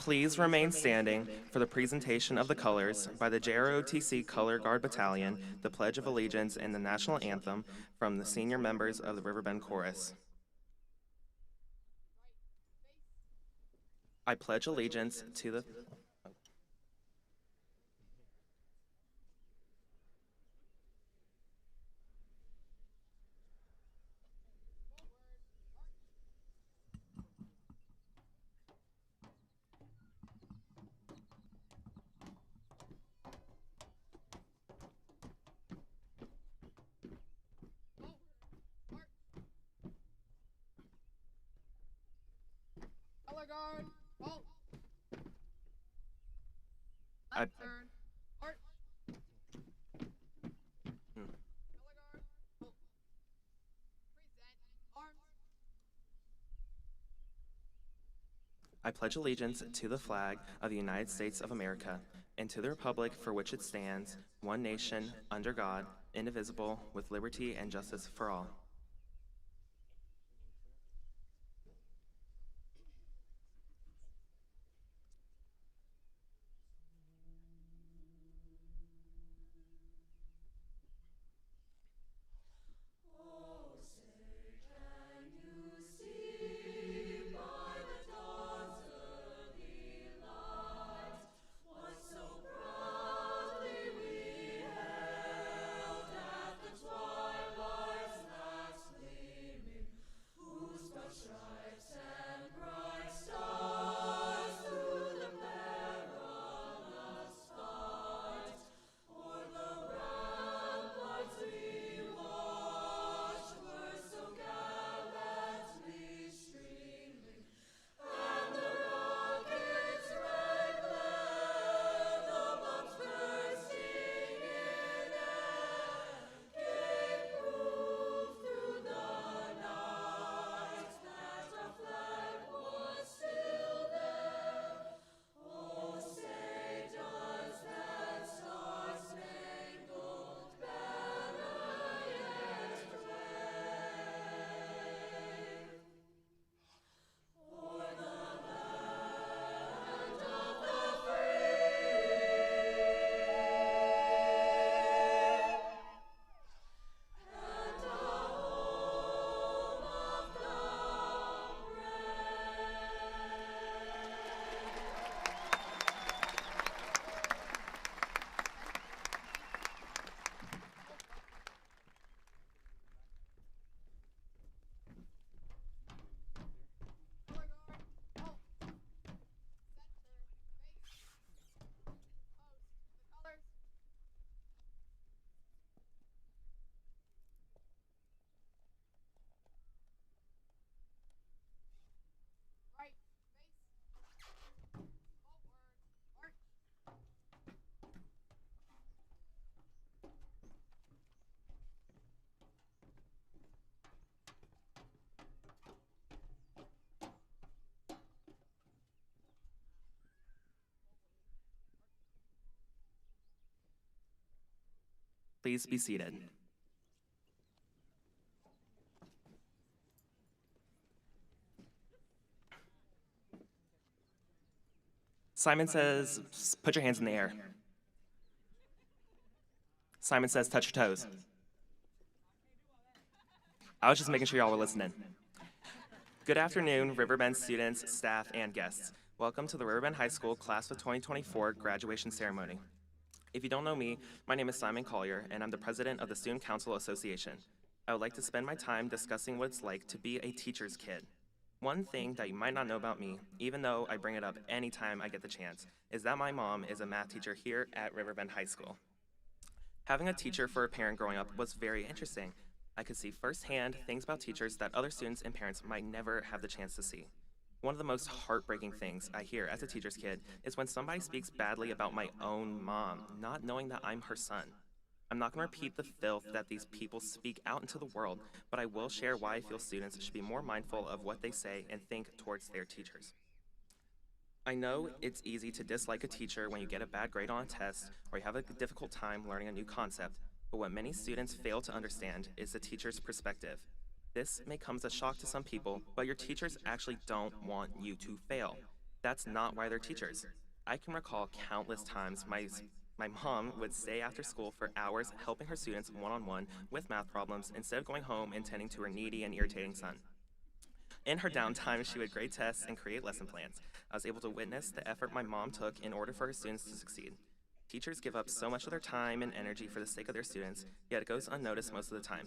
Please remain standing for the presentation of the colors by the JROTC Color Guard Battalion, the Pledge of Allegiance, and the National Anthem from the senior members of the Riverbend Chorus. I pledge allegiance to the... Color guard, halt. I- Left turn, march. Color guard, halt. Present arms. I pledge allegiance to the flag of the United States of America and to the republic for which it stands, one nation, under God, indivisible, with liberty and justice for all. Color guard, halt. Center, face. Post the colors. Right, face. Forward, march. Please be seated. Simon says, put your hands in the air. Simon says, touch your toes. I was just making sure y'all were listening. Good afternoon, Riverbend students, staff, and guests. Welcome to the Riverbend High School Class of 2024 graduation ceremony. If you don't know me, my name is Simon Collier, and I'm the president of the Student Council Association. I would like to spend my time discussing what it's like to be a teacher's kid. One thing that you might not know about me, even though I bring it up anytime I get the chance, is that my mom is a math teacher here at Riverbend High School. Having a teacher for a parent growing up was very interesting. I could see firsthand things about teachers that other students and parents might never have the chance to see. One of the most heartbreaking things I hear as a teacher's kid is when somebody speaks badly about my own mom, not knowing that I'm her son. I'm not going to repeat the filth that these people speak out into the world, but I will share why I feel students should be more mindful of what they say and think towards their teachers. I know it's easy to dislike a teacher when you get a bad grade on a test or you have a difficult time learning a new concept, but what many students fail to understand is the teacher's perspective. This may come as a shock to some people, but your teachers actually don't want you to fail. That's not why they're teachers. I can recall countless times my mom would stay after school for hours helping her students one-on-one with math problems instead of going home and tending to her needy and irritating son. In her downtime, she would grade tests and create lesson plans. I was able to witness the effort my mom took in order for her students to succeed. Teachers give up so much of their time and energy for the sake of their students, yet it goes unnoticed most of the time.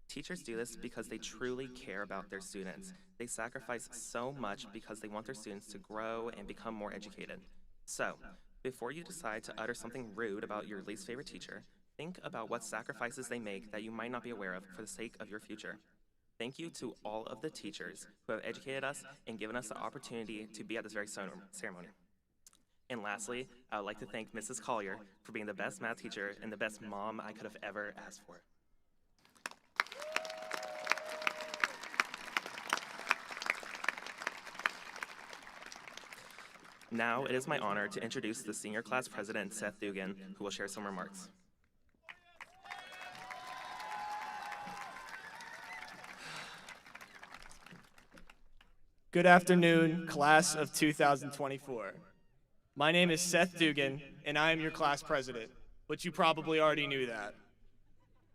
Teachers do this because they truly care about their students. They sacrifice so much because they want their students to grow and become more educated. So, before you decide to utter something rude about your least favorite teacher, think about what sacrifices they make that you might not be aware of for the sake of your future. Thank you to all of the teachers who have educated us and given us the opportunity to be at this very ceremony. And lastly, I would like to thank Mrs. Collier for being the best math teacher and the best mom I could have ever asked for. Now it is my honor to introduce the senior class president, Seth Dugan, who will share some remarks. Good afternoon, class of 2024. My name is Seth Dugan, and I am your class president, but you probably already knew that.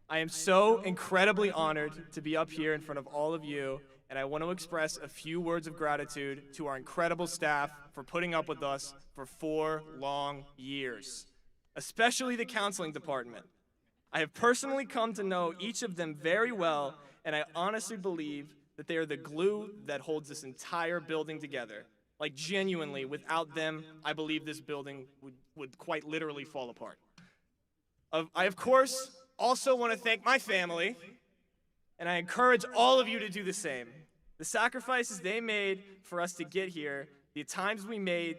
I am so incredibly honored to be up here in front of all of you, and I want to express a few words of gratitude to our incredible staff for putting up with us for 4 long years, especially the counseling department. I have personally come to know each of them very well, and I honestly believe that they are the glue that holds this entire building together. Like, genuinely, without them, I believe this building would quite literally fall apart. I, of course, also want to thank my family, and I encourage all of you to do the same. The sacrifices they made for us to get here, the times we made,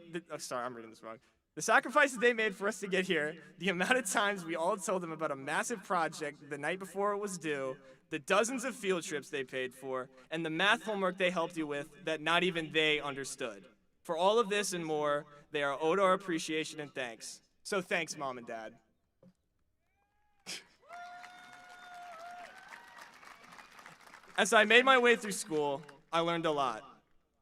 I'm reading this wrong. The sacrifices they made for us to get here, the amount of times we all told them about a massive project the night before it was due, the dozens of field trips they paid for, and the math homework they helped you with that not even they understood. For all of this and more, they are owed our appreciation and thanks. So thanks, Mom and Dad. As I made my way through school, I learned a lot.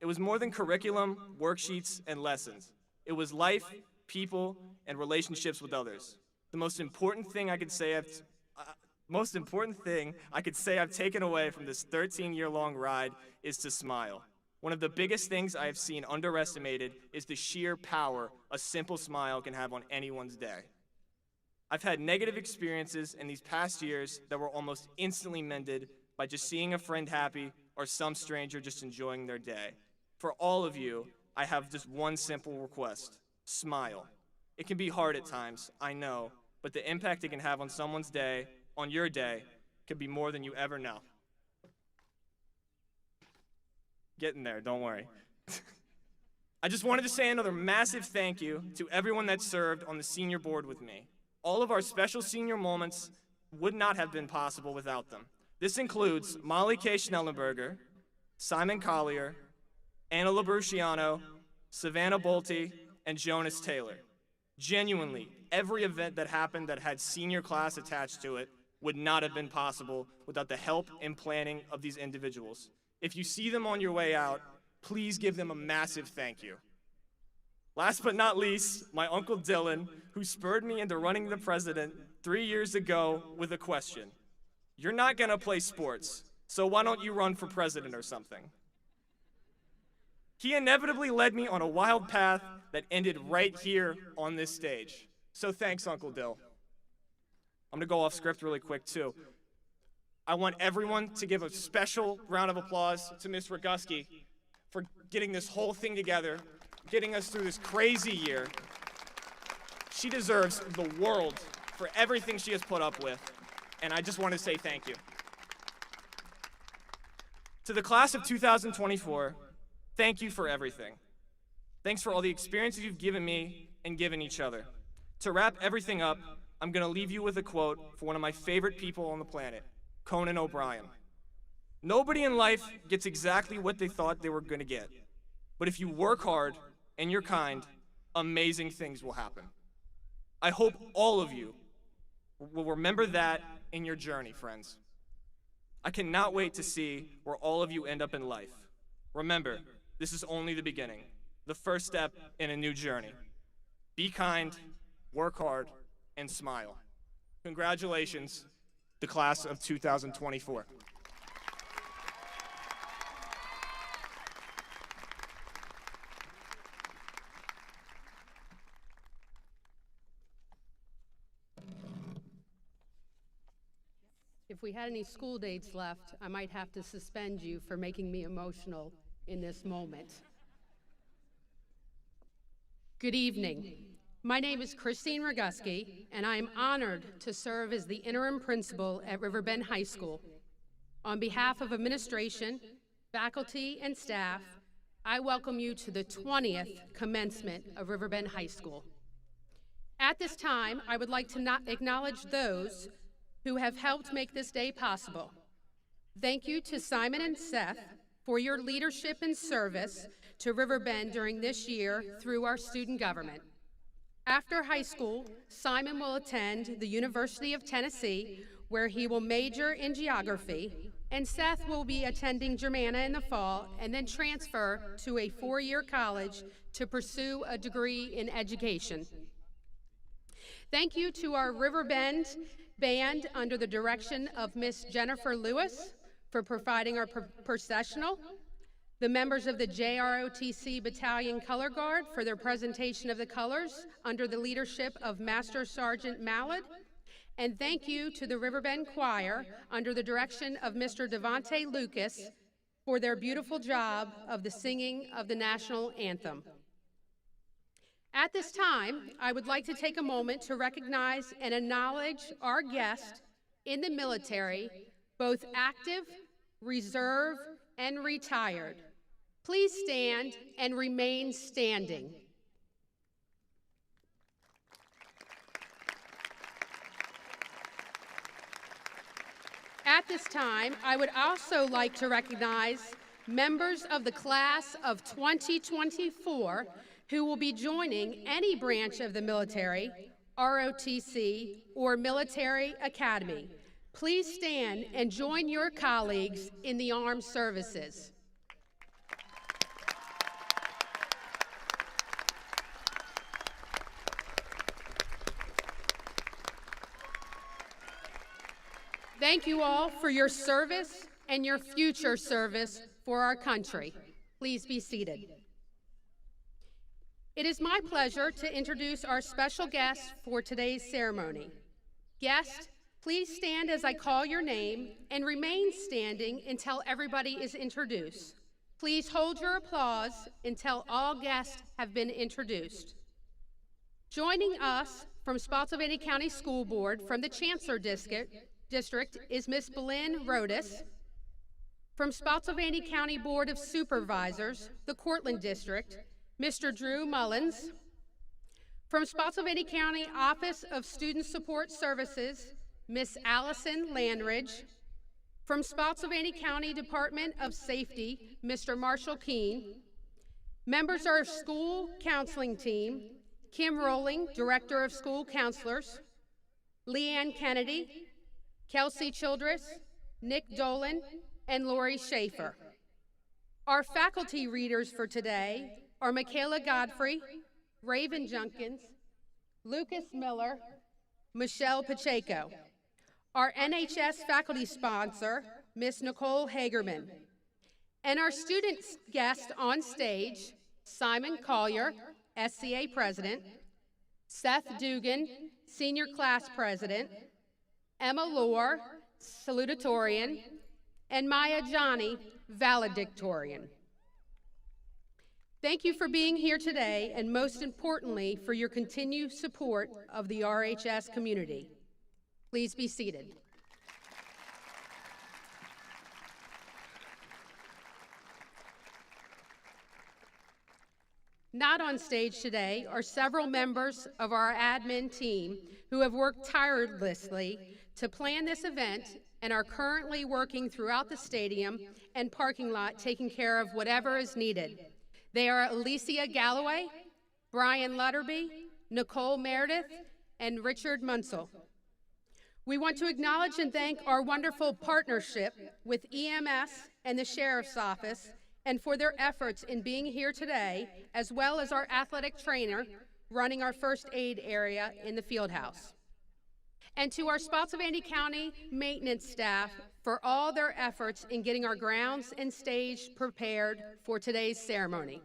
It was more than curriculum, worksheets, and lessons. It was life, people, and relationships with others. The most important thing I could say I've taken away from this 13-year-long ride is to smile. One of the biggest things I have seen underestimated is the sheer power a simple smile can have on anyone's day. I've had negative experiences in these past years that were almost instantly mended by just seeing a friend happy or some stranger just enjoying their day. For all of you, I have just one simple request: smile. It can be hard at times, I know, but the impact it can have on someone's day, on your day, can be more than you ever know. Getting there, don't worry. I just wanted to say another massive thank you to everyone that served on the senior board with me. All of our special senior moments would not have been possible without them. This includes Molly K. Schnellenberger, Simon Collier, Anna Labruciano, Savannah Bolte, and Jonas Taylor. Genuinely, every event that happened that had senior class attached to it would not have been possible without the help and planning of these individuals. If you see them on your way out, please give them a massive thank you. Last but not least, my Uncle Dylan, who spurred me into running the president 3 years ago with a question. You're not gonna play sports, so why don't you run for president or something? He inevitably led me on a wild path that ended right here on this stage. So thanks, Uncle Dill. I'm gonna go off script really quick too. I want everyone to give a special round of applause to Ms. Roguski for getting this whole thing together, getting us through this crazy year. She deserves the world for everything she has put up with, and I just want to say thank you. To the class of 2024, thank you for everything. Thanks for all the experiences you've given me and given each other. To wrap everything up, I'm gonna leave you with a quote for one of my favorite people on the planet, Conan O'Brien. Nobody in life gets exactly what they thought they were gonna get. But if you work hard and you're kind, amazing things will happen. I hope all of you will remember that in your journey, friends. I cannot wait to see where all of you end up in life. Remember, this is only the beginning. the first step in a new journey. Be kind, work hard, and smile. Congratulations, the class of 2024. If we had any school dates left, I might have to suspend you for making me emotional in this moment. Good evening. My name is Christine Roguski, and I am honored to serve as the interim principal at Riverbend High School. On behalf of administration, faculty, and staff, I welcome you to the 20th commencement of Riverbend High School. At this time, I would like to acknowledge those who have helped make this day possible. Thank you to Simon and Seth for your leadership and service to Riverbend during this year through our student government. After high school, Simon will attend the University of Tennessee, where he will major in geography, and Seth will be attending Germanna in the fall and then transfer to a four-year college to pursue a degree in education. Thank you to our Riverbend band under the direction of Miss Jennifer Lewis for providing our processional, the members of the JROTC Battalion Color Guard for their presentation of the colors under the leadership of Master Sergeant Mallard, and thank you to the Riverbend Choir under the direction of Mr. Devonte Lucas for their beautiful job of the singing of the national anthem. At this time, I would like to take a moment to recognize and acknowledge our guests in the military, both active, reserve, and retired. Please stand and remain standing. At this time, I would also like to recognize members of the class of 2024 who will be joining any branch of the military, ROTC, or military academy. Please stand and join your colleagues in the armed services. Thank you all for your service and your future service for our country. Please be seated. It is my pleasure to introduce our special guest for today's ceremony. Guest, please stand as I call your name and remain standing until everybody is introduced. Please hold your applause until all guests have been introduced. Joining us from Spotsylvania County School Board from the Chancellor District is Ms. Belen Rodas. From Spotsylvania County Board of Supervisors, the Cortland District, Mr. Drew Mullins. From Spotsylvania County Office of Student Support Services, Miss Allison Landridge. From Spotsylvania County Department of Safety, Mr. Marshall Keene. Members of our school counseling team, Kim Rowling, Director of School Counselors, Leanne Kennedy, Kelsey Childress, Nick Dolan, and Lori Schaefer. Our faculty readers for today are Michaela Godfrey, Raven Junkins, Lucas Miller, Michelle Pacheco. Our NHS faculty sponsor, Miss Nicole Hagerman. And our student guest on stage, Simon Collier, SCA President, Seth Dugan, Senior Class President, Emma Lohr, Salutatorian, and Maya Johnny, Valedictorian. Thank you for being here today, and most importantly, for your continued support of the RHS community. Please be seated. Not on stage today are several members of our admin team who have worked tirelessly to plan this event and are currently working throughout the stadium and parking lot taking care of whatever is needed. They are Alicia Galloway, Brian Lutterby, Nicole Meredith, and Richard Munsell. We want to acknowledge and thank our wonderful partnership with EMS and the Sheriff's Office and for their efforts in being here today, as well as our athletic trainer running our first aid area in the field house. And to our Spotsylvania County maintenance staff for all their efforts in getting our grounds and stage prepared for today's ceremony.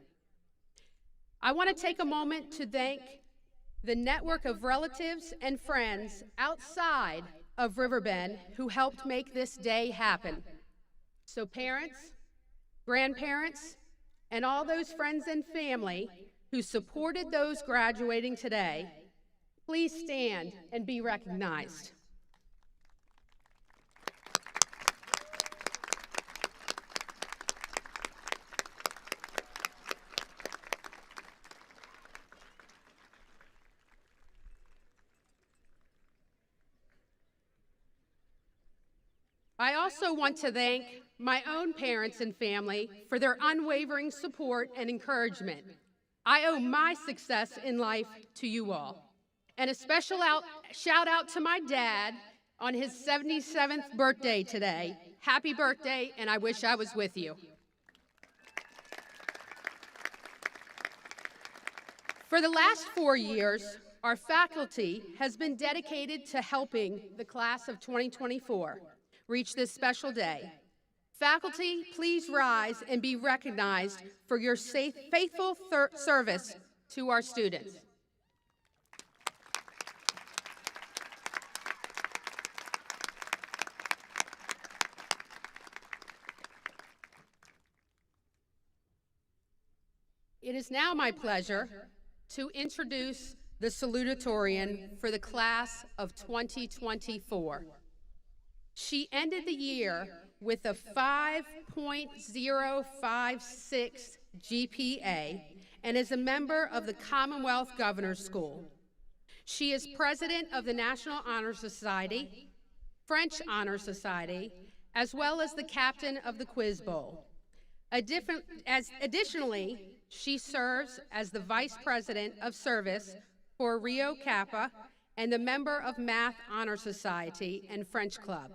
I want to take a moment to thank the network of relatives and friends outside of Riverbend who helped make this day happen. So parents, grandparents, and all those friends and family who supported those graduating today, please stand and be recognized. I also want to thank my own parents and family for their unwavering support and encouragement. I owe my success in life to you all. And a special shout out to my dad on his 77th birthday today. Happy birthday, and I wish I was with you. For the last 4 years, our faculty has been dedicated to helping the class of 2024 reach this special day. Faculty, please rise and be recognized for your faithful service to our students. It is now my pleasure to introduce the salutatorian for the class of 2024. She ended the year with a 5.056 GPA and is a member of the Commonwealth Governor's School. She is president of the National Honor Society, French Honor Society, as well as the captain of the Quiz Bowl. Additionally, she serves as the vice president of service for Rio Kappa and the member of Math Honor Society and French Club.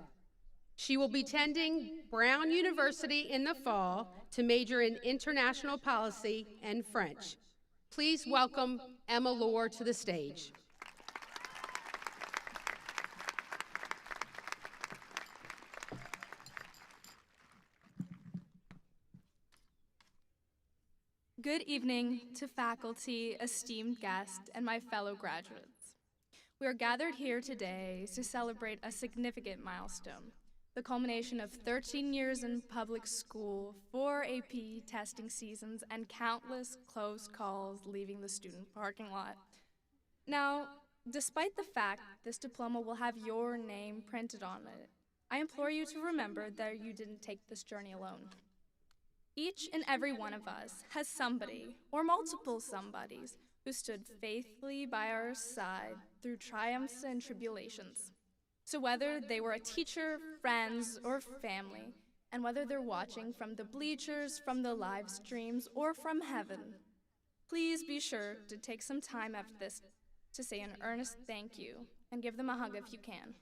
She will be attending Brown University in the fall to major in international policy and French. Please welcome Emma Lohr to the stage. Good evening to faculty, esteemed guests, and my fellow graduates. We are gathered here today to celebrate a significant milestone, the culmination of 13 years in public school, 4 AP testing seasons, and countless close calls leaving the student parking lot. Now, despite the fact this diploma will have your name printed on it, I implore you to remember that you didn't take this journey alone. Each and every one of us has somebody, or multiple somebodies, who stood faithfully by our side through triumphs and tribulations. So whether they were a teacher, friends, or family, and whether they're watching from the bleachers, from the live streams, or from heaven, please be sure to take some time after this to say an earnest thank you and give them a hug if you can.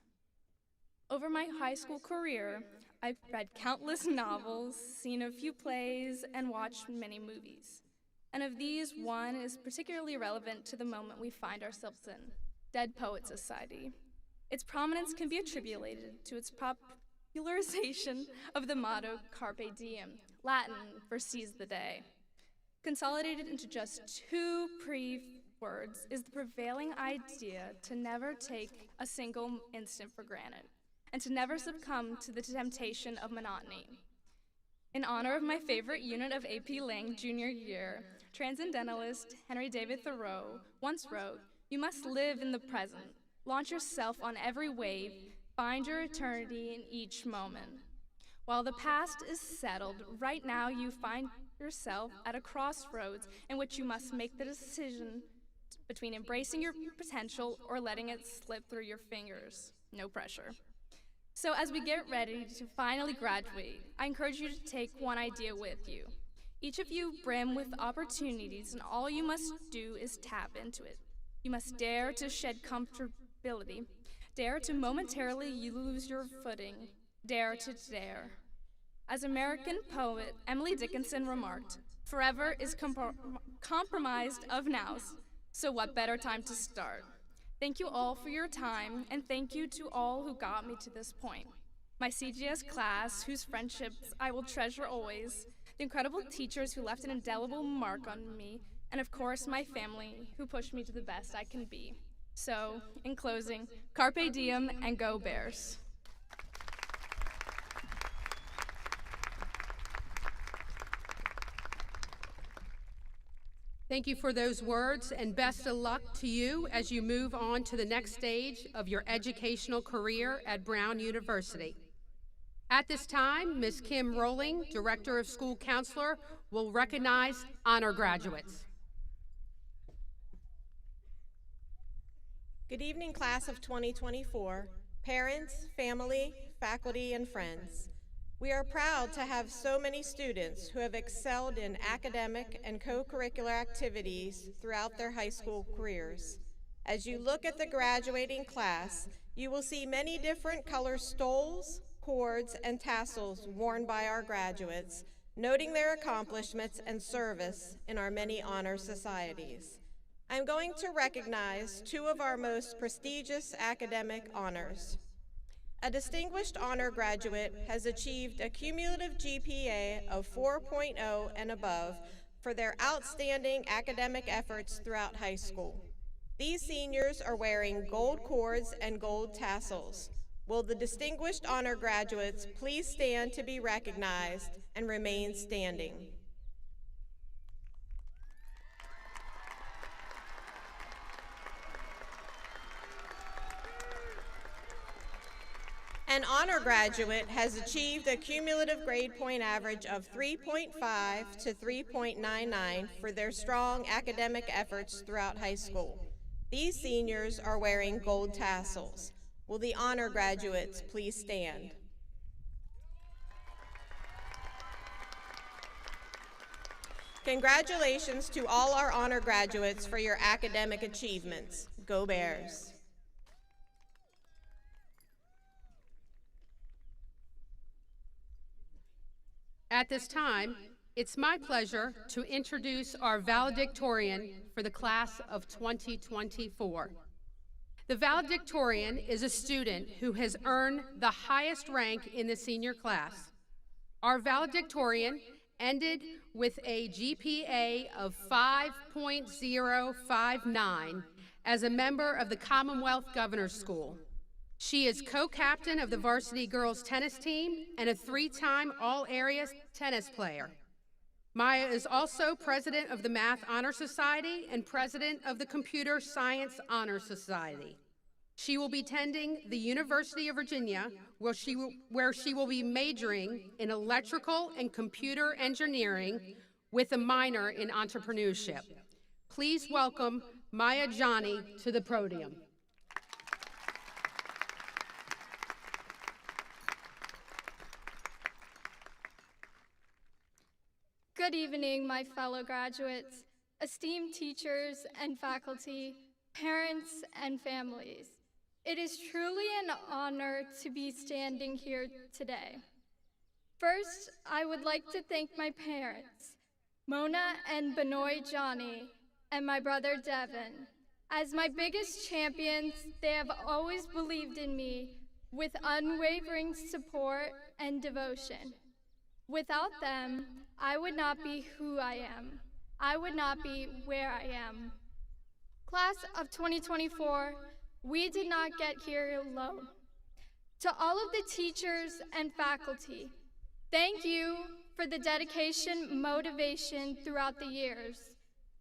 Over my high school career, I've read countless novels, seen a few plays, and watched many movies. And of these, one is particularly relevant to the moment we find ourselves in, Dead Poets Society. Its prominence can be attributed to its popularization of the motto Carpe Diem, Latin for seize the day. Consolidated into just 2 brief words is the prevailing idea to never take a single instant for granted, and to never succumb to the temptation of monotony. In honor of my favorite unit of AP Lang junior year, transcendentalist Henry David Thoreau once wrote, "You must live in the present, launch yourself on every wave, find your eternity in each moment. While the past is settled, right now you find yourself at a crossroads in which you must make the decision between embracing your potential or letting it slip through your fingers. No pressure." So as we get ready to finally graduate, I encourage you to take one idea with you. Each of you brim with opportunities, and all you must do is tap into it. You must dare to shed comfortability, dare to momentarily lose your footing, dare to dare. As American poet Emily Dickinson remarked, forever is compromised of nows, so what better time to start? Thank you all for your time, and thank you to all who got me to this point. My CGS class, whose friendships I will treasure always, the incredible teachers who left an indelible mark on me, and of course my family, who pushed me to the best I can be. So, in closing, carpe diem and go Bears. Thank you for those words, and best of luck to you as you move on to the next stage of your educational career at Brown University. At this time, Ms. Kim Rowling, Director of School Counselor, will recognize honor graduates. Good evening, class of 2024, parents, family, faculty, and friends. We are proud to have so many students who have excelled in academic and co-curricular activities throughout their high school careers. As you look at the graduating class, you will see many different color stoles, cords, and tassels worn by our graduates, noting their accomplishments and service in our many honor societies. I'm going to recognize two of our most prestigious academic honors. A distinguished honor graduate has achieved a cumulative GPA of 4.0 and above for their outstanding academic efforts throughout high school. These seniors are wearing gold cords and gold tassels. Will the distinguished honor graduates please stand to be recognized and remain standing? An honor graduate has achieved a cumulative grade point average of 3.5 to 3.99 for their strong academic efforts throughout high school. These seniors are wearing gold tassels. Will the honor graduates please stand? Congratulations to all our honor graduates for your academic achievements. Go Bears! At this time, it's my pleasure to introduce our valedictorian for the class of 2024. The valedictorian is a student who has earned the highest rank in the senior class. Our valedictorian ended with a GPA of 5.059 as a member of the Commonwealth Governor's School. She is co-captain of the varsity girls tennis team and a 3-time all-area tennis player. Maya is also president of the Math Honor Society and president of the Computer Science Honor Society. She will be attending the University of Virginia, where she will be majoring in electrical and computer engineering with a minor in entrepreneurship. Please welcome Maya Johnny to the podium. Good evening, my fellow graduates, esteemed teachers and faculty, parents and families. It is truly an honor to be standing here today. First, I would like to thank my parents, Mona and Benoit Johnny, and my brother Devin. As my biggest champions, they have always believed in me with unwavering support and devotion. Without them, I would not be who I am. I would not be where I am. Class of 2024, we did not get here alone. To all of the teachers and faculty, thank you for the dedication, motivation throughout the years.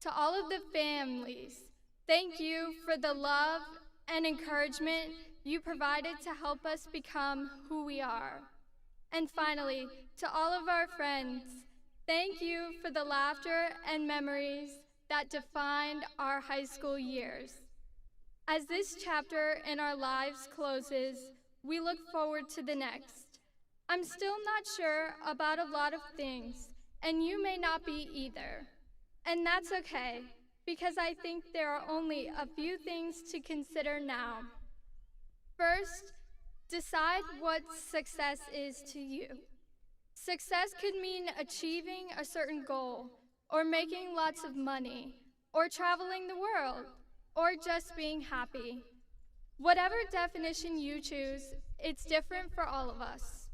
To all of the families, thank you for the love and encouragement you provided to help us become who we are. And finally, to all of our friends, thank you for the laughter and memories that defined our high school years. As this chapter in our lives closes, we look forward to the next. I'm still not sure about a lot of things, and you may not be either. And that's okay, because I think there are only a few things to consider now. First, decide what success is to you. Success could mean achieving a certain goal, or making lots of money, or traveling the world, or just being happy. Whatever definition you choose, it's different for all of us.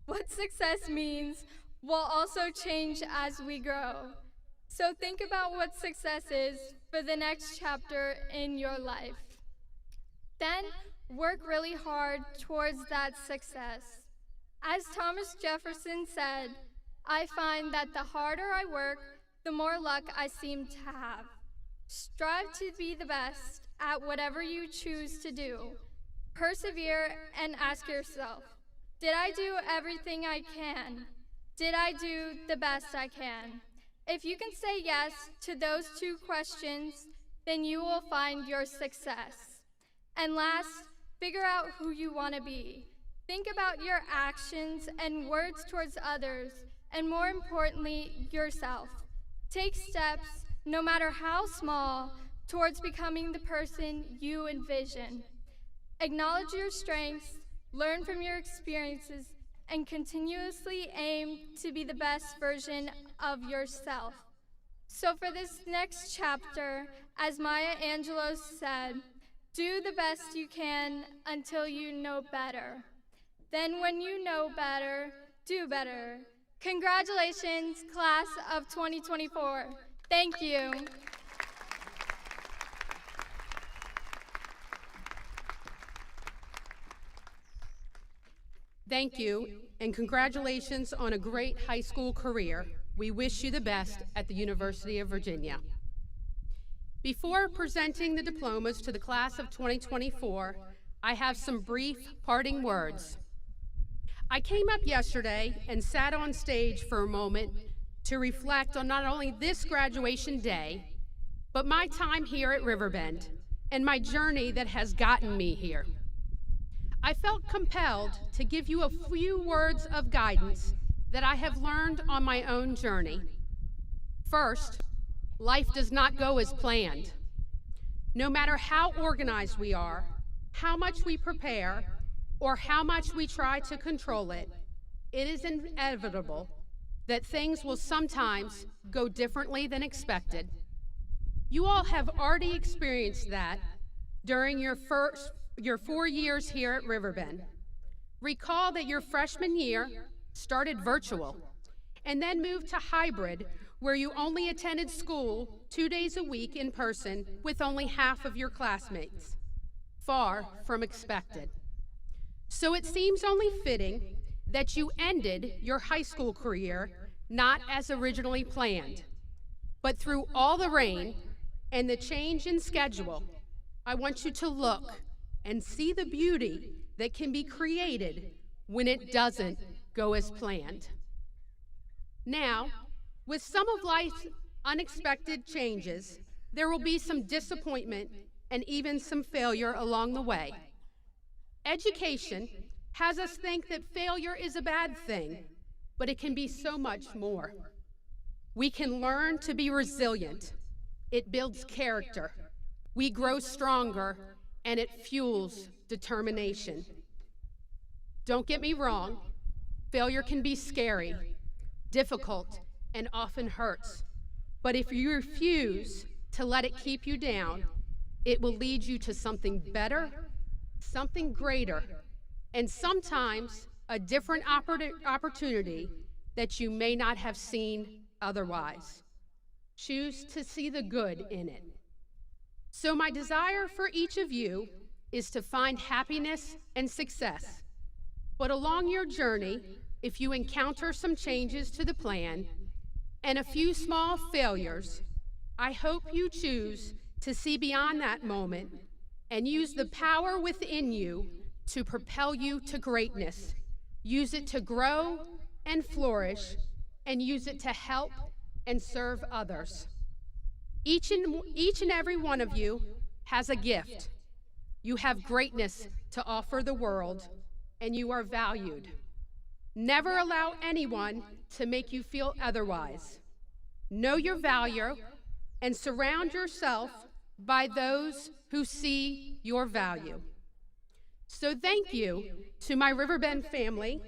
What success means will also change as we grow. So think about what success is for the next chapter in your life. Then work really hard towards that success. As Thomas Jefferson said, I find that the harder I work, the more luck I seem to have. Strive to be the best at whatever you choose to do. Persevere and ask yourself, did I do everything I can? Did I do the best I can? If you can say yes to those two questions, then you will find your success. And last, figure out who you want to be. Think about your actions and words towards others, and more importantly, yourself. Take steps, no matter how small, towards becoming the person you envision. Acknowledge your strengths, learn from your experiences, and continuously aim to be the best version of yourself. So for this next chapter, as Maya Angelou said, do the best you can until you know better. Then when you know better, do better. Congratulations, class of 2024. Thank you. Thank you, and congratulations on a great high school career. We wish you the best at the University of Virginia. Before presenting the diplomas to the class of 2024, I have some brief parting words. I came up yesterday and sat on stage for a moment to reflect on not only this graduation day, but my time here at Riverbend and my journey that has gotten me here. I felt compelled to give you a few words of guidance that I have learned on my own journey. First, life does not go as planned. No matter how organized we are, how much we prepare, or how much we try to control it, it is inevitable that things will sometimes go differently than expected. You all have already experienced that during your 4 years here at Riverbend. Recall that your freshman year started virtual and then moved to hybrid, where you only attended school 2 days a week in person with only half of your classmates. Far from expected. So it seems only fitting that you ended your high school career not as originally planned. But through all the rain and the change in schedule, I want you to look and see the beauty that can be created when it doesn't go as planned. Now, with some of life's unexpected changes, there will be some disappointment and even some failure along the way. Education has us think that failure is a bad thing, but it can be so much more. We can learn to be resilient. It builds character. We grow stronger, and it fuels determination. Don't get me wrong, failure can be scary, difficult, and often hurts. But if you refuse to let it keep you down, it will lead you to something better, something greater, and sometimes a different opportunity that you may not have seen otherwise. Choose to see the good in it. So my desire for each of you is to find happiness and success. But along your journey, if you encounter some changes to the plan and a few small failures, I hope you choose to see beyond that moment and use the power within you to propel you to greatness. Use it to grow and flourish, and use it to help and serve others. Each and every one of you has a gift. You have greatness to offer the world, and you are valued. Never allow anyone to make you feel otherwise. Know your value and surround yourself by those who see your value. So thank you to my Riverbend family,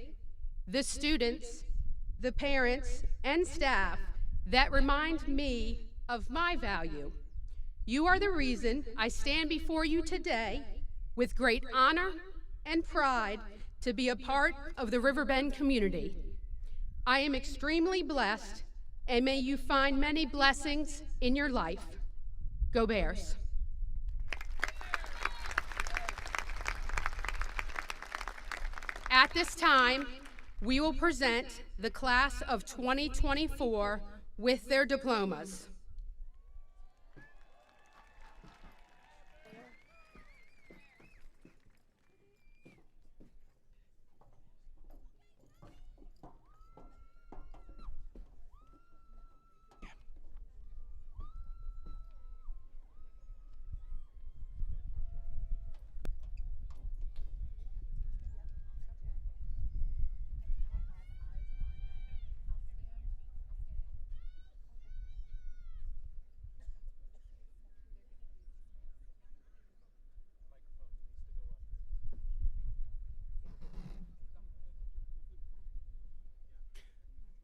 the students, the parents, and staff that remind me of my value. You are the reason I stand before you today with great honor and pride to be a part of the Riverbend community. I am extremely blessed, and may you find many blessings in your life. Go Bears. At this time, we will present the class of 2024 with their diplomas.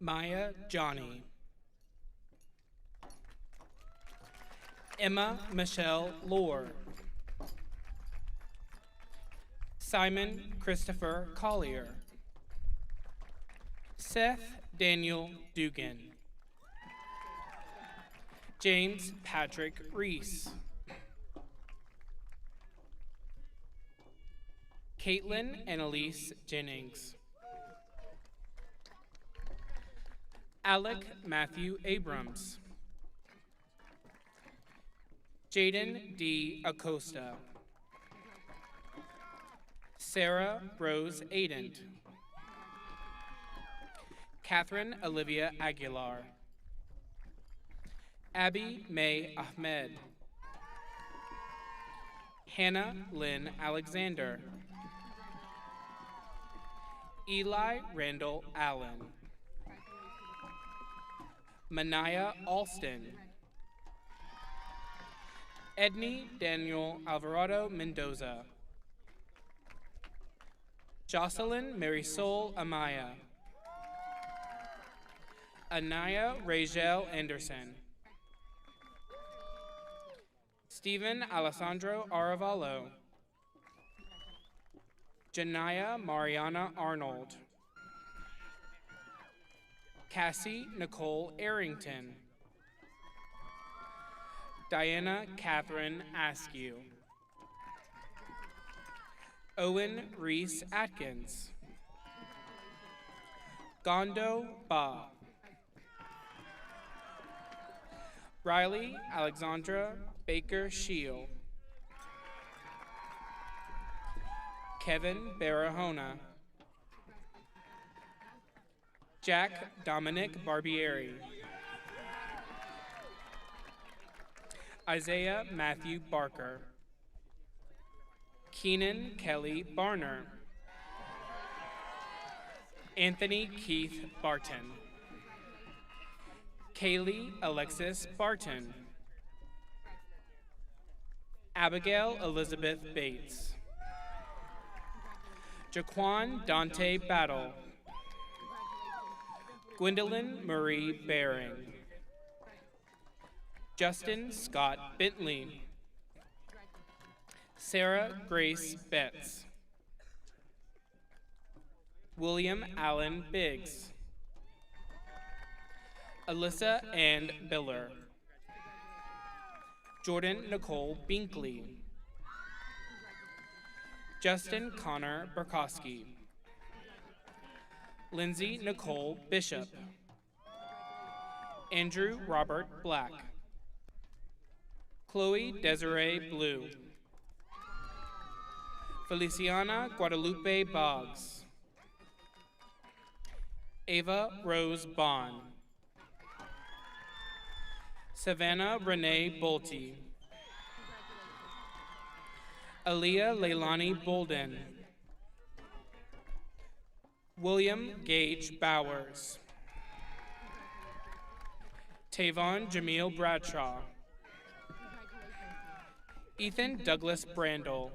Maya Johnny. Emma Michelle Lohr. Simon Christopher Collier. Seth Daniel Dugan. James Patrick Reese. Caitlin Annalise Jennings. Alec Matthew Abrams. Jaden D. Acosta. Sarah Rose Aident. Catherine Olivia Aguilar. Abby May Ahmed. Hannah Lynn Alexander. Eli Randall Allen. Manaya Alston. Edney Daniel Alvarado Mendoza. Jocelyn Marisol Amaya. Anaya Rachel Anderson. Stephen Alessandro Aravallo. Janaya Mariana Arnold. Cassie Nicole Arrington. Diana Catherine Askew. Owen Reese Atkins. Gondo Ba. Riley Alexandra Baker Shield. Kevin Barahona. Jack Dominic Barbieri. Isaiah Matthew Barker. Keenan Kelly Barner. Anthony Keith Barton. Kaylee Alexis Barton. Abigail Elizabeth Bates. Jaquan Dante Battle. Gwendolyn Marie Baring. Justin Scott Bentley. Sarah Grace Betts. William Allen Biggs. Alyssa Ann Biller. Jordan Nicole Binkley. Justin Connor Burkowski. Lindsay Nicole Bishop. Andrew Robert Black. Chloe Desiree Blue. Feliciana Guadalupe Boggs. Ava Rose Bond. Savannah Renee Bolte. Aaliyah Leilani Bolden. William Gage Bowers. Tavon Jameel Bradshaw. Ethan Douglas Brandel.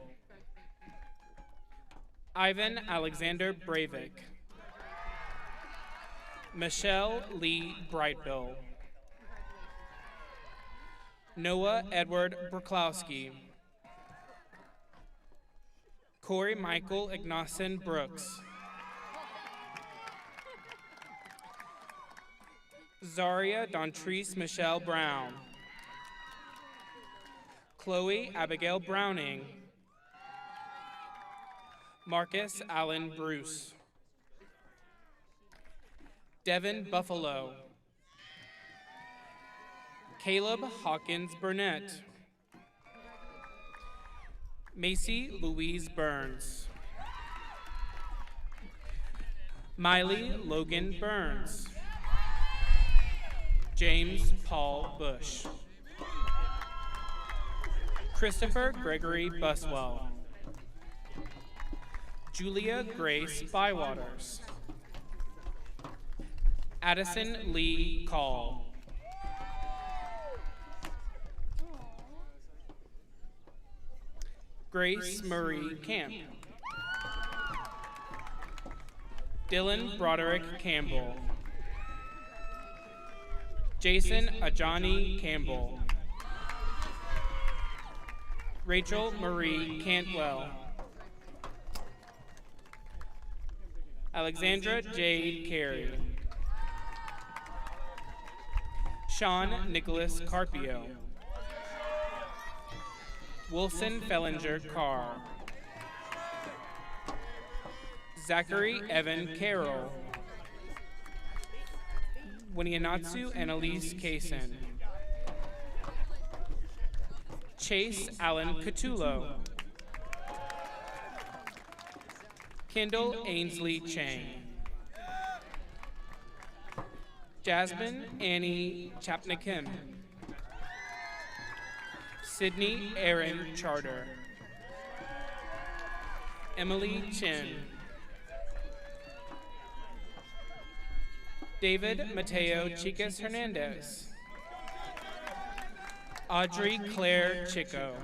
Ivan Alexander Breivik. Michelle Lee Brightbill. Noah Edward Burklowski. Corey Michael Ignacin Brooks. Zaria Dontrese Michelle Brown. Chloe Abigail Browning. Marcus Allen Bruce. Devin Buffalo. Caleb Hawkins Burnett. Macy Louise Burns. Miley Logan Burns. James Paul Bush. Christopher Gregory Buswell. Julia Grace Bywaters. Addison Lee Call. Grace Marie Camp. Dylan Broderick Campbell. Jason Ajani Campbell. Rachel Marie Cantwell. Alexandra Jade Carey. Sean Nicholas Carpio. Wilson Fellinger Carr. Zachary Evan Carroll. Winianatsu Annalise Kaysen. Chase Allen Catullo. Kendall Ainsley Chang. Jasmine Annie Chapnikim. Sydney Erin Charter. Emily Chin. David Mateo Chicas Hernandez. Audrey Claire Chico.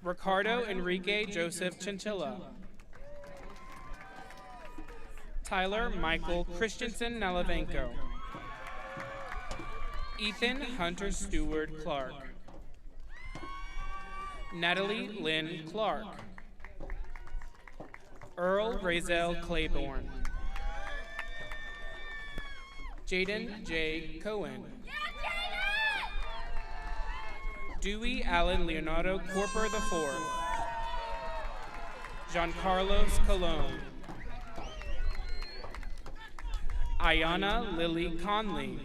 Ricardo Enrique Joseph Chinchilla. Tyler Michael Christensen Nalavenko. Ethan Hunter Stewart Clark. Natalie Lynn Clark. Earl Razel Claiborne. Jaden J. Cohen. Dewey Allen Leonardo Corper IV. Giancarlos Colon. Ayana Lily Conley.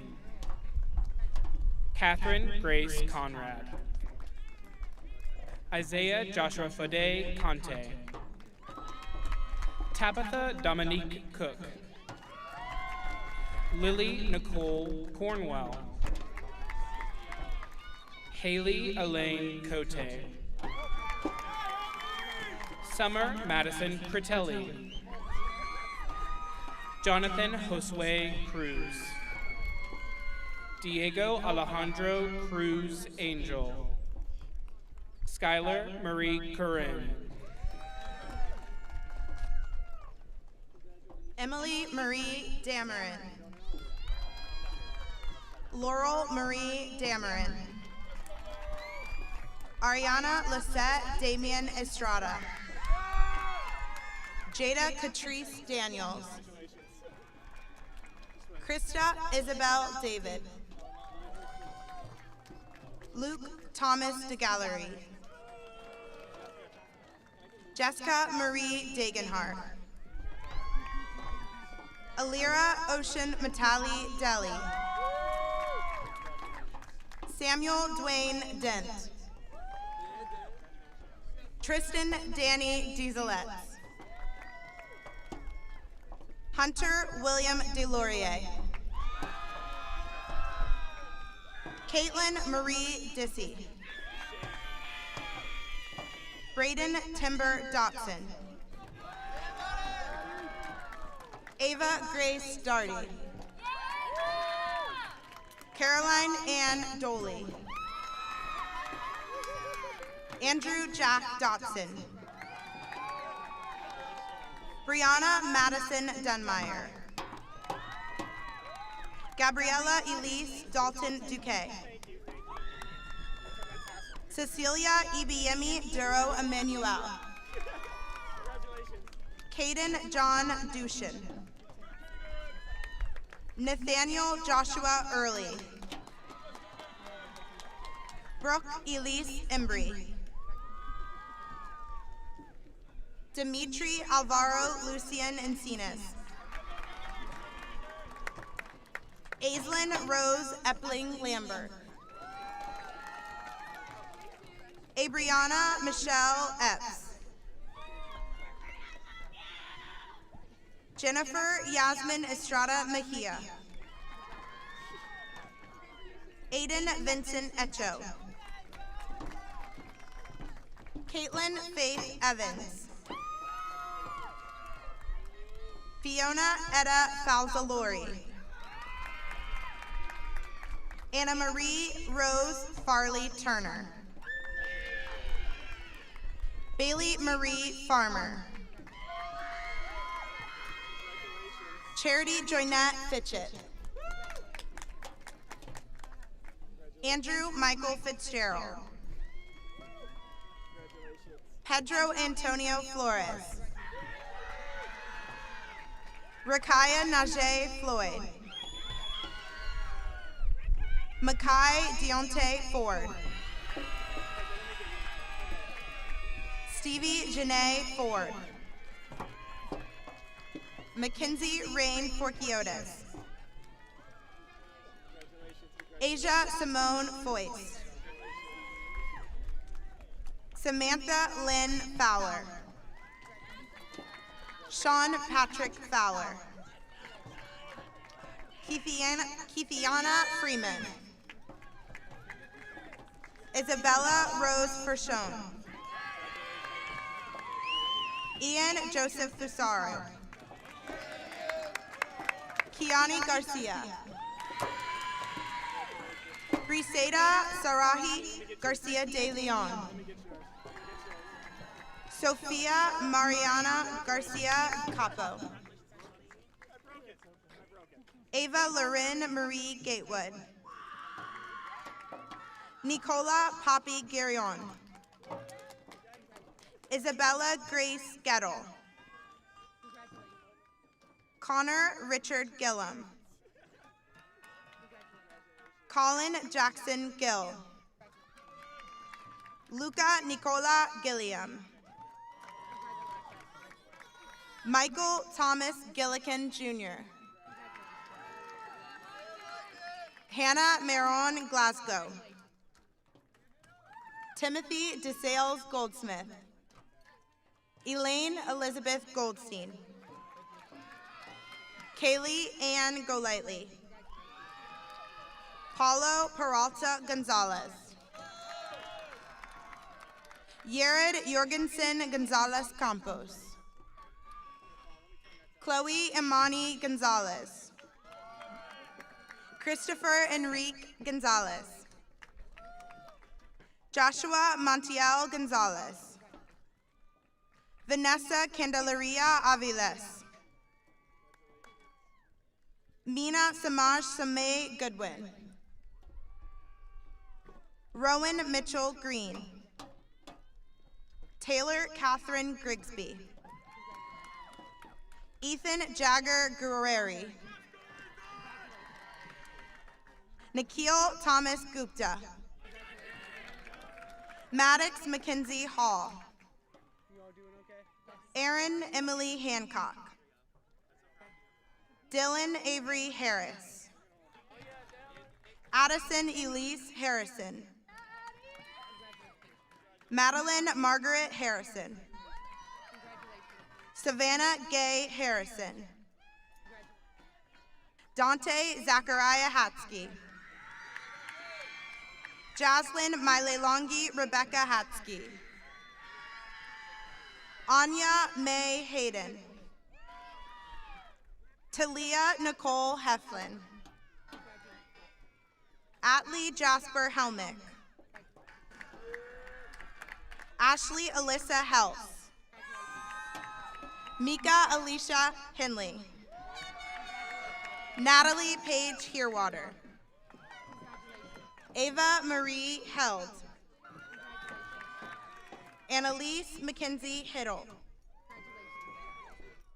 Catherine Grace Conrad. Isaiah Joshua Fode Conte. Tabitha Dominique Cook. Lily Nicole Cornwell. Haley Elaine Cote. Summer Madison Critelli. Jonathan Josue Cruz. Diego Alejandro Cruz Angel. Skylar Marie Corinne. Emily Marie Dameron. Laurel Marie Dameron. Ariana Lisette Damian Estrada. Jada Catrice Daniels. Krista Isabel David. Luke Thomas DeGallery. Jessica Marie Dagenhart. Alira Ocean Matali Deli. Samuel Dwayne Dent. Tristan Danny Dieseletz. Hunter William DeLaurier. Caitlin Marie Dissy. Braden Timber Dotson. Ava Grace Darty. Caroline Ann Doley. Andrew Jack Dotson. Brianna Madison Dunmeyer. Gabriella Elise Dalton Duque. Cecilia Ibiemi Duro Emmanuel. Caden John Dushin. Nathaniel Joshua Early. Brooke Elise Embry. Dimitri Alvaro Lucian Encinas. Aislinn Rose Epling Lambert. Abriana Michelle Epps. Jennifer Yasmin Estrada Mejia. Aiden Vincent Echo. Caitlin Faith Evans. Fiona Etta Falzalori. Anna Marie Rose Farley Turner. Bailey Marie Farmer. Charity Joynette Fitchett. Andrew Michael Fitzgerald. Pedro Antonio Flores. Rakaya Najee Floyd. Makai Deontay Ford. Stevie Janae Ford. Mackenzie Rain Forkiotis. Asia Simone Foyce. Samantha Lynn Fowler. Sean Patrick Fowler. Keithiana Freeman. Isabella Rose Fershone. Ian Joseph Fusaro. Kiani Garcia. Briseda Sarahi Garcia de Leon. Sofia Mariana Garcia Capo. Ava Lorin Marie Gatewood. Nicola Poppy Guerion. Isabella Grace Gettle. Connor Richard Gillum. Colin Jackson Gill. Luca Nicola Gilliam. Michael Thomas Gillikin Jr. Hannah Maron Glasgow. Timothy DeSales Goldsmith. Elaine Elizabeth Goldstein. Kaylee Ann Golightly. Paulo Peralta Gonzalez. Yared Jorgensen Gonzalez Campos. Chloe Imani Gonzalez. Christopher Enrique Gonzalez. Joshua Montiel Gonzalez. Vanessa Candelaria Aviles. Mina Samaj Samay Goodwin. Rowan Mitchell Green. Taylor Catherine Grigsby. Ethan Jagger Guerreri. Nikhil Thomas Gupta. Maddox Mackenzie Hall. Erin Emily Hancock. Dylan Avery Harris. Addison Elise Harrison. Madeline Margaret Harrison. Savannah Gay Harrison. Dante Zachariah Hatsky. Jaslyn Mailelongi Rebecca Hatsky. Anya May Hayden. Talia Nicole Heflin. Atlee Jasper Helmick. Ashley Alyssa Helps. Mika Alicia Hinley. Natalie Paige Herewater. Ava Marie Held. Annalise Mackenzie Hiddle.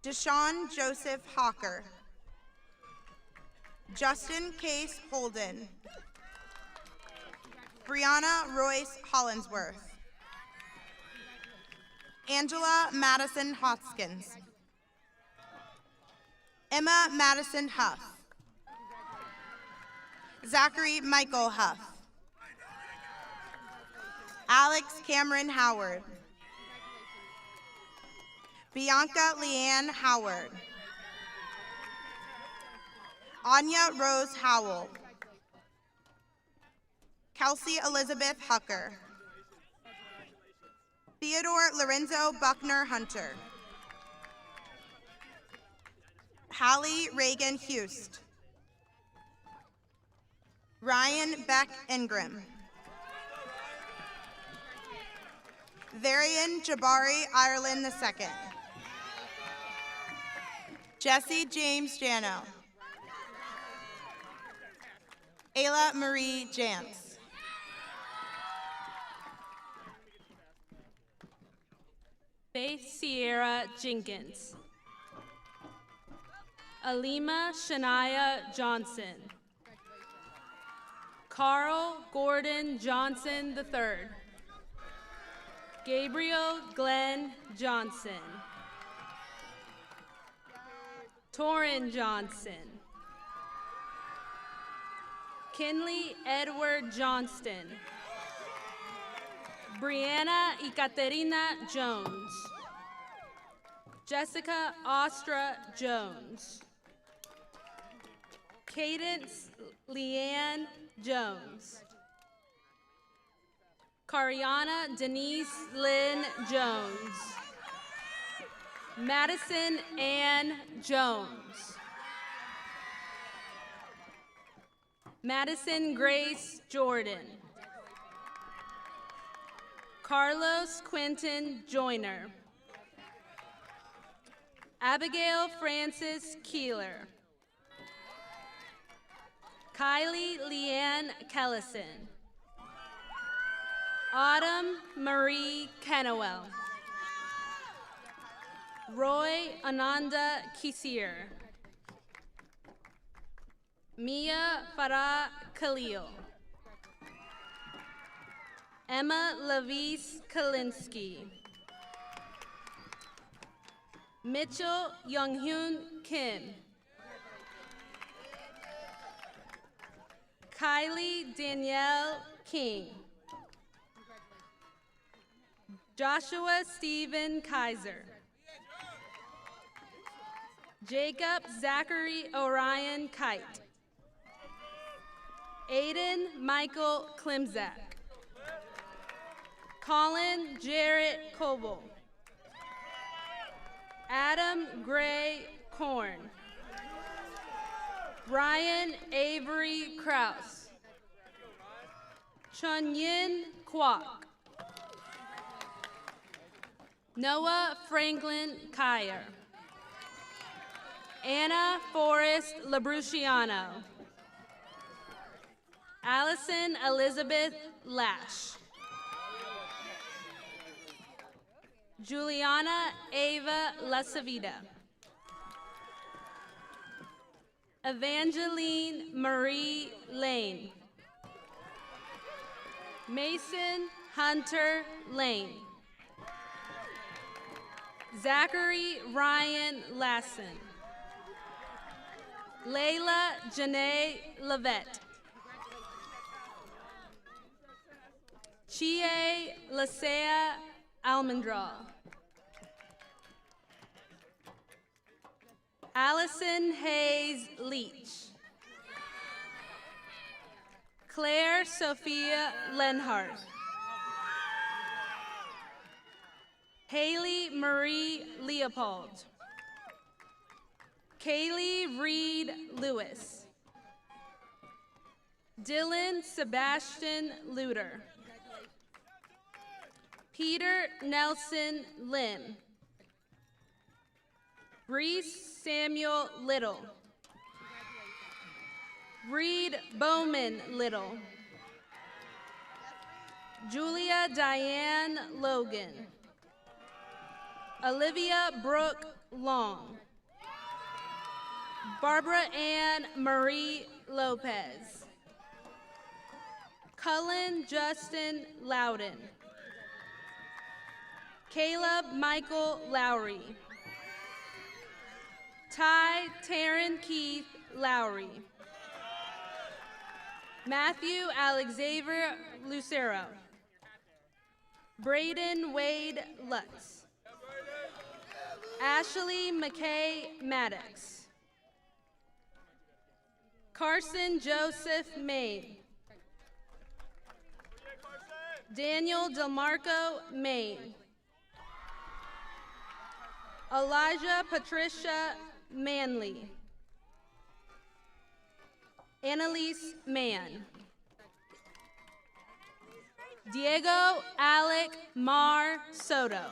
Deshaun Joseph Hawker. Justin Case Holden. Brianna Royce Hollinsworth. Angela Madison Hoskins. Emma Madison Huff. Zachary Michael Huff. Alex Cameron Howard. Bianca Leanne Howard. Anya Rose Howell. Kelsey Elizabeth Hucker. Theodore Lorenzo Buckner Hunter. Hallie Reagan Hust. Ryan Beck Ingram. Varian Jabari Ireland II. Jesse James Jano. Ayla Marie Jantz. Faith Sierra Jenkins. Alima Shania Johnson. Carl Gordon Johnson III. Gabriel Glenn Johnson. Torrin Johnson. Kinley Edward Johnston. Brianna Ekaterina Jones. Jessica Ostra Jones. Cadence Leanne Jones. Cariana Denise Lynn Jones. Madison Ann Jones. Madison Grace Jordan. Carlos Quinton Joyner. Abigail Francis Keeler. Kylie Leanne Kellison. Autumn Marie Kennewell. Roy Ananda Kisir. Mia Farah Khalil. Emma Lavis Kalinsky. Mitchell Younghoon Kim. Kylie Danielle King. Joshua Stephen Kaiser. Jacob Zachary Orion Kite. Aiden Michael Klimzak. Colin Jarrett Coble. Adam Gray Korn. Ryan Avery Kraus. Chunyin Kwok. Noah Franklin Kyer. Anna Forrest Labruciano. Allison Elizabeth Lash. Juliana Ava Lasavita. Evangeline Marie Lane. Mason Hunter Lane. Zachary Ryan Lassen. Layla Janae Lavette. Chie Lasea Almendral. Allison Hayes Leach. Claire Sophia Lenhart. Haley Marie Leopold. Kaylee Reed Lewis. Dylan Sebastian Luter. Peter Nelson Lim. Reese Samuel Little. Reed Bowman Little. Julia Diane Logan. Olivia Brooke Long. Barbara Ann Marie Lopez. Cullen Justin Loudon. Caleb Michael Lowry. Ty Taryn Keith Lowry. Matthew Alexander Lucero. Braden Wade Lutz. Ashley McKay Maddox. Carson Joseph Main. Daniel DelMarco Main. Elijah Patricia Manley. Annalise Mann. Diego Alec Mar Soto.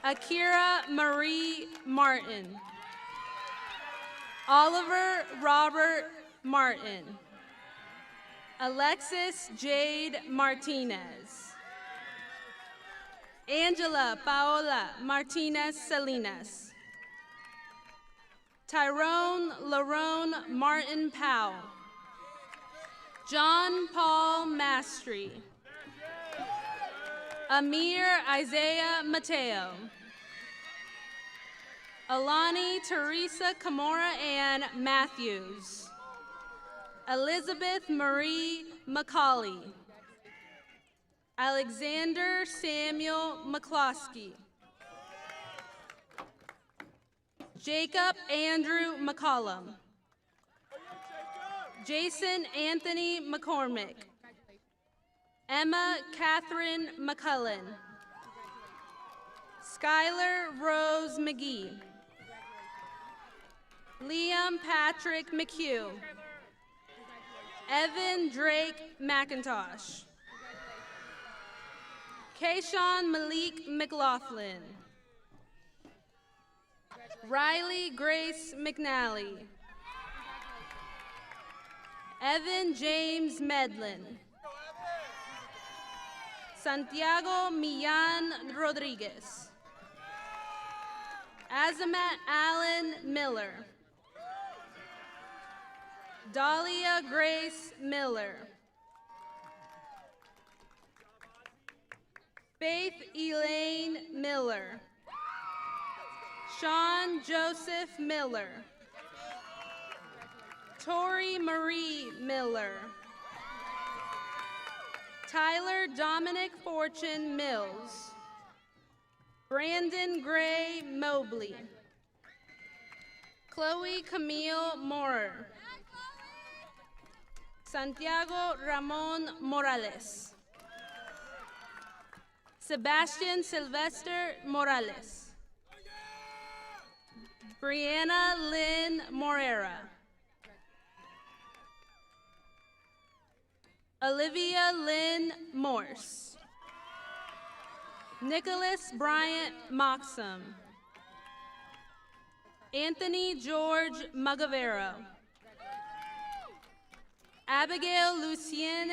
Akira Marie Martin. Oliver Robert Martin. Alexis Jade Martinez. Angela Paola Martinez Salinas. Tyrone Larone Martin Powell. John Paul Mastry. Amir Isaiah Mateo. Alani Teresa Camora Ann Matthews. Elizabeth Marie McCauley. Alexander Samuel McCloskey. Jacob Andrew McCollum. Jason Anthony McCormick. Emma Catherine McCullen. Skylar Rose McGee. Liam Patrick McHugh. Evan Drake McIntosh. Kayshawn Malik McLaughlin. Riley Grace McNally. Evan James Medlin. Santiago Millan Rodriguez. Azamat Allen Miller. Dahlia Grace Miller. Faith Elaine Miller. Sean Joseph Miller. Tori Marie Miller. Tyler Dominic Fortune Mills. Brandon Gray Mobley. Chloe Camille Morer. Santiago Ramon Morales. Sebastian Sylvester Morales. Brianna Lynn Morera. Olivia Lynn Morse. Nicholas Bryant Moxham. Anthony George Magavero. Abigail Lucienne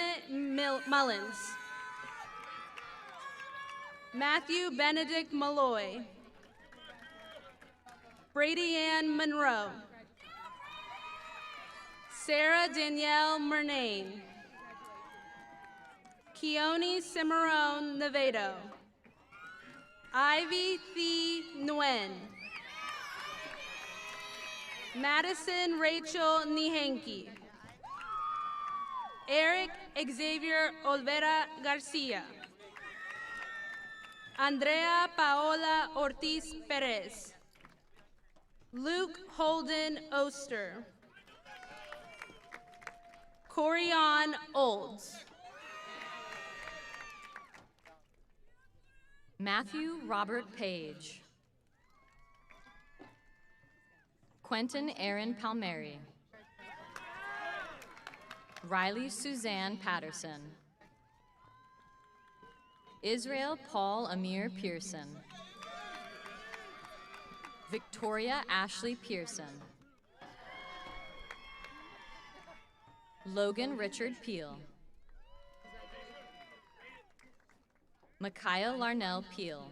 Mullins. Matthew Benedict Malloy. Brady Ann Monroe. Sarah Danielle Murnane. Keone Cimarron Nevedo. Ivy Thee Nguyen. Madison Rachel Nihenki. Eric Xavier Olvera Garcia. Andrea Paola Ortiz Perez. Luke Holden Oster. Corian Olds. Matthew Robert Page. Quentin Aaron Palmieri. Riley Suzanne Patterson. Israel Paul Amir Pearson. Victoria Ashley Pearson. Logan Richard Peel. Micaiah Larnell Peel.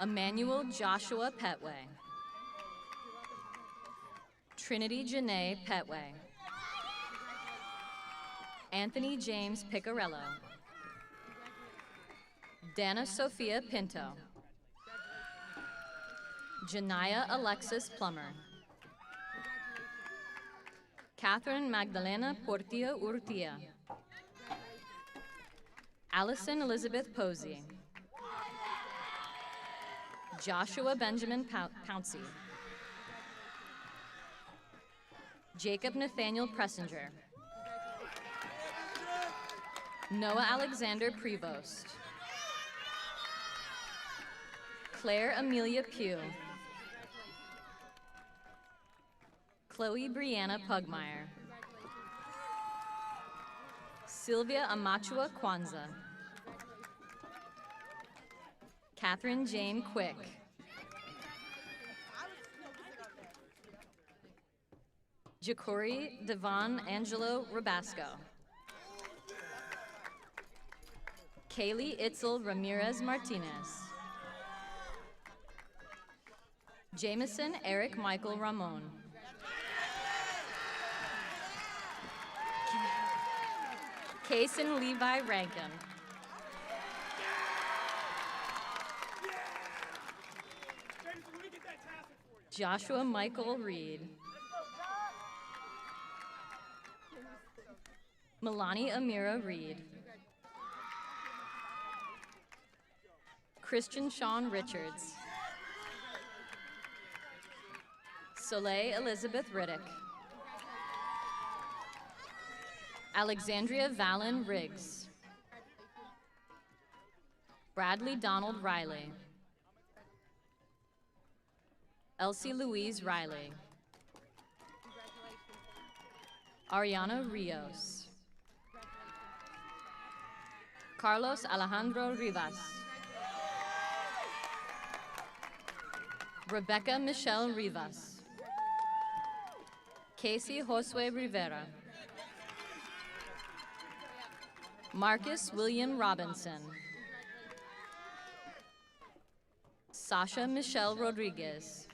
Emmanuel Joshua Petway. Trinity Janae Petway. Anthony James Picarello. Dana Sophia Pinto. Janaya Alexis Plummer. Catherine Magdalena Portillo Urtia. Allison Elizabeth Posey. Joshua Benjamin Pouncey. Jacob Nathaniel Pressinger. Noah Alexander Prevost. Claire Amelia Pugh. Chloe Brianna Pugmire. Sylvia Amachua Kwanzaa. Catherine Jane Quick. Jacori Devon Angelo Rabasco. Kaylee Itzel Ramirez Martinez. Jameson Eric Michael Ramon. Kaysen Levi Rankin. Joshua Michael Reed. Milani Amira Reed. Christian Sean Richards. Soleil Elizabeth Riddick. Alexandria Valen Riggs. Bradley Donald Riley. Elsie Louise Riley. Ariana Rios. Carlos Alejandro Rivas. Rebecca Michelle Rivas. Casey Josue Rivera. Marcus William Robinson. Sasha Michelle Rodriguez.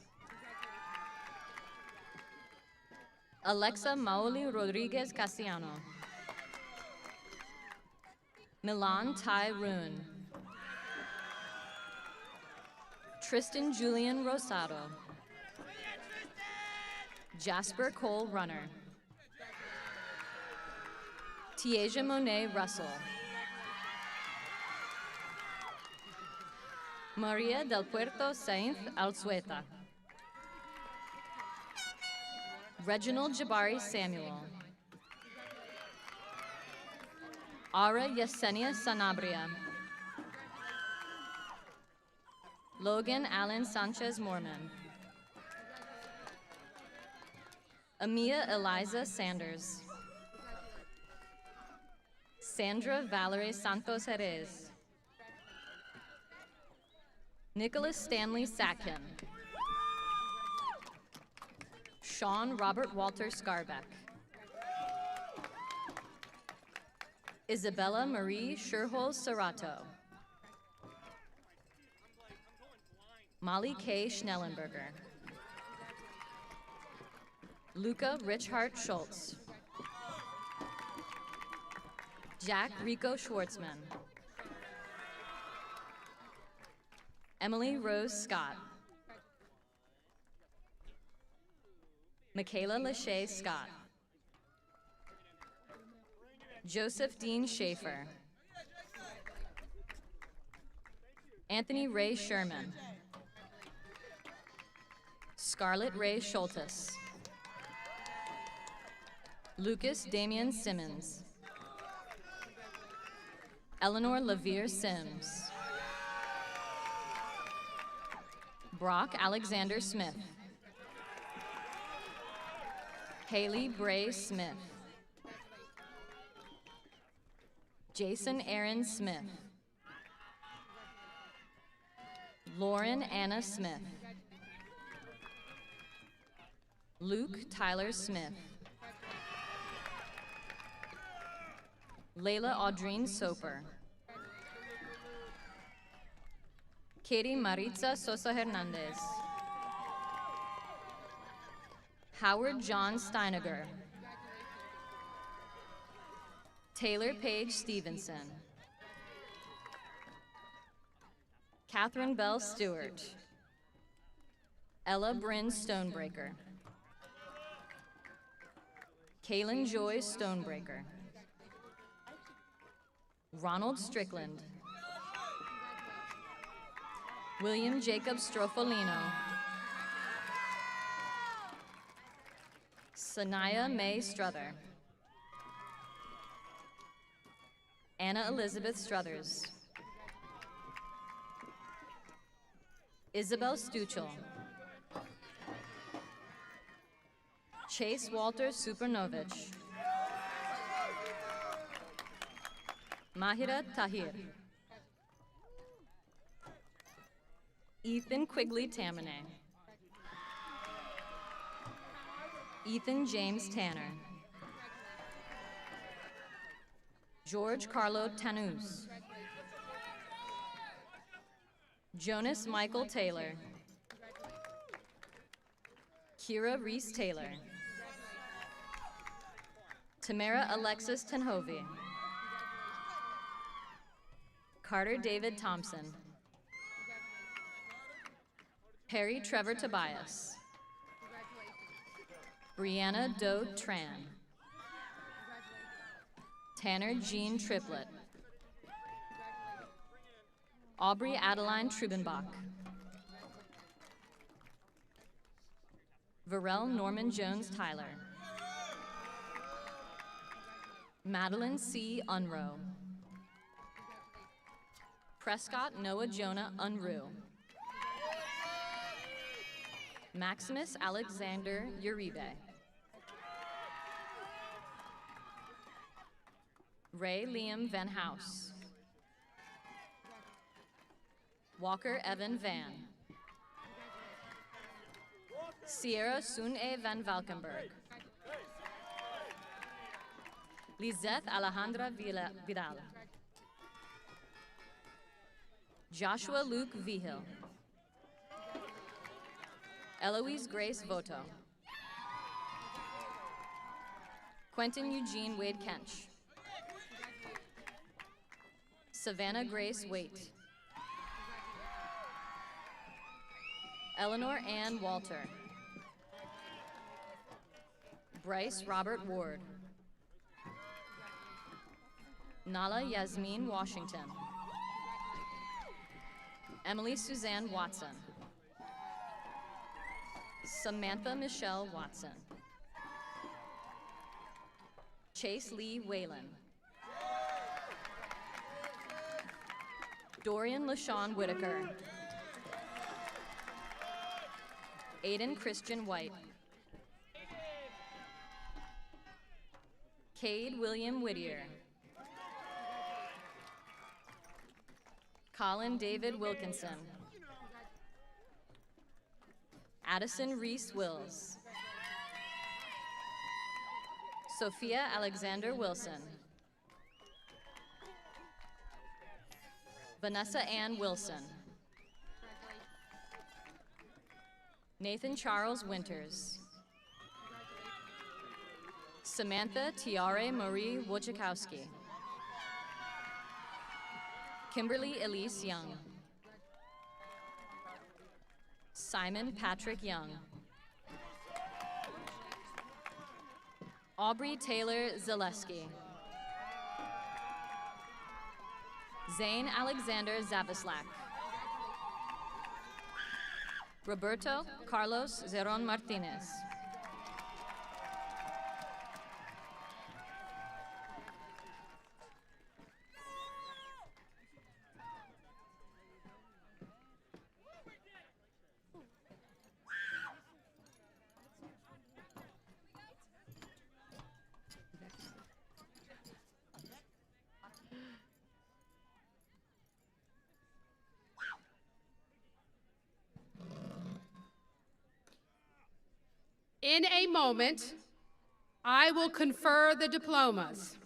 Alexa Maoli Rodriguez Cassiano. Milan Ty Roon. Tristan Julian Rosado. Jasper Cole Runner. Tiaja Monet Russell. Maria del Puerto Sainz Alzueta. Reginald Jabari Samuel. Ara Yesenia Sanabria. Logan Allen Sanchez Mormon. Amia Eliza Sanders. Sandra Valerie Santos Jerez. Nicholas Stanley Satkin. Sean Robert Walter Scarbeck. Isabella Marie Sherhol Serato. Molly K. Schnellenberger. Luca Richhart Schultz. Jack Rico Schwartzman. Emily Rose Scott. Michaela Lachey Scott. Joseph Dean Schaefer. Anthony Ray Sherman. Scarlett Ray Schultes. Lucas Damian Simmons. Eleanor Levere Sims. Brock Alexander Smith. Haley Bray Smith. Jason Aaron Smith. Lauren Anna Smith. Luke Tyler Smith. Layla Audrine Soper. Katie Maritza Sosa Hernandez. Howard John Steiniger. Taylor Paige Stevenson. Catherine Bell Stewart. Ella Bryn Stonebreaker. Kaylin Joy Stonebreaker. Ronald Strickland. William Jacob Strofolino. Sanaya May Struther. Anna Elizabeth Struthers. Isabel Stuchel. Chase Walter Supernovich. Mahira Tahir. Ethan Quigley Tamanay. Ethan James Tanner. George Carlo Tanus. Jonas Michael Taylor. Kira Reese Taylor. Tamara Alexis Tenhovey. Carter David Thompson. Perry Trevor Tobias. Brianna Doe Tran. Tanner Jean Triplett. Aubrey Adeline Trubenbach. Varel Norman Jones Tyler. Madeline C. Unrow. Prescott Noah Jonah Unruh. Maximus Alexander Uribe. Ray Liam Van House. Walker Evan Van. Sierra Sun-E Van Valkenburg. Lizeth Alejandra Vidal. Joshua Luke Vigil. Eloise Grace Voto. Quentin Eugene Wade Kench. Savannah Grace Waite. Eleanor Ann Walter. Bryce Robert Ward. Nala Yasmin Washington. Emily Suzanne Watson. Samantha Michelle Watson. Chase Lee Whalen. Dorian LaShawn Whitaker. Aiden Christian White. Cade William Whittier. Colin David Wilkinson. Addison Reese Wills. Sophia Alexander Wilson. Vanessa Ann Wilson. Nathan Charles Winters. Samantha Tiare Marie Wojciechowski. Kimberly Elise Young. Simon Patrick Young. Aubrey Taylor Zaleski. Zane Alexander Zavislak. Roberto Carlos Zeron Martinez. In a moment, I will confer the diplomas.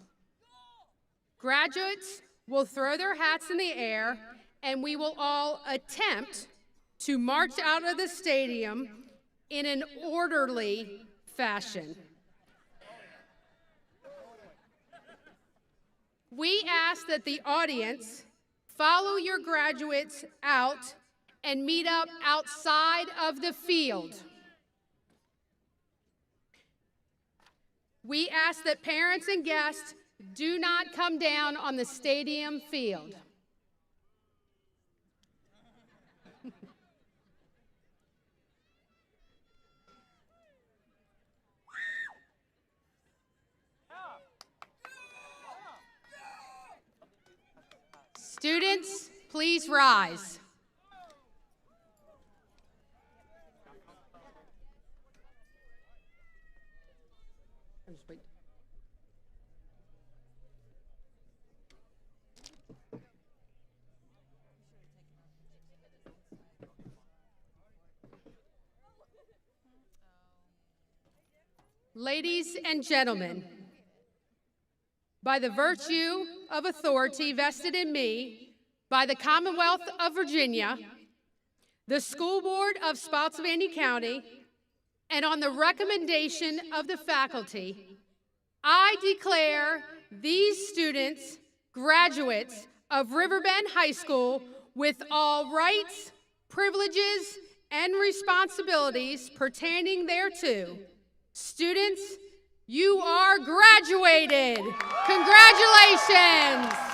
Graduates will throw their hats in the air, and we will all attempt to march out of the stadium in an orderly fashion. We ask that the audience follow your graduates out and meet up outside of the field. We ask that parents and guests do not come down on the stadium field. Students, please rise. Ladies and gentlemen, by the virtue of authority vested in me by the Commonwealth of Virginia, the School Board of Spotsylvania County, and on the recommendation of the faculty, I declare these students graduates of Riverbend High School with all rights, privileges, and responsibilities pertaining thereto. Students, you are graduated. Congratulations.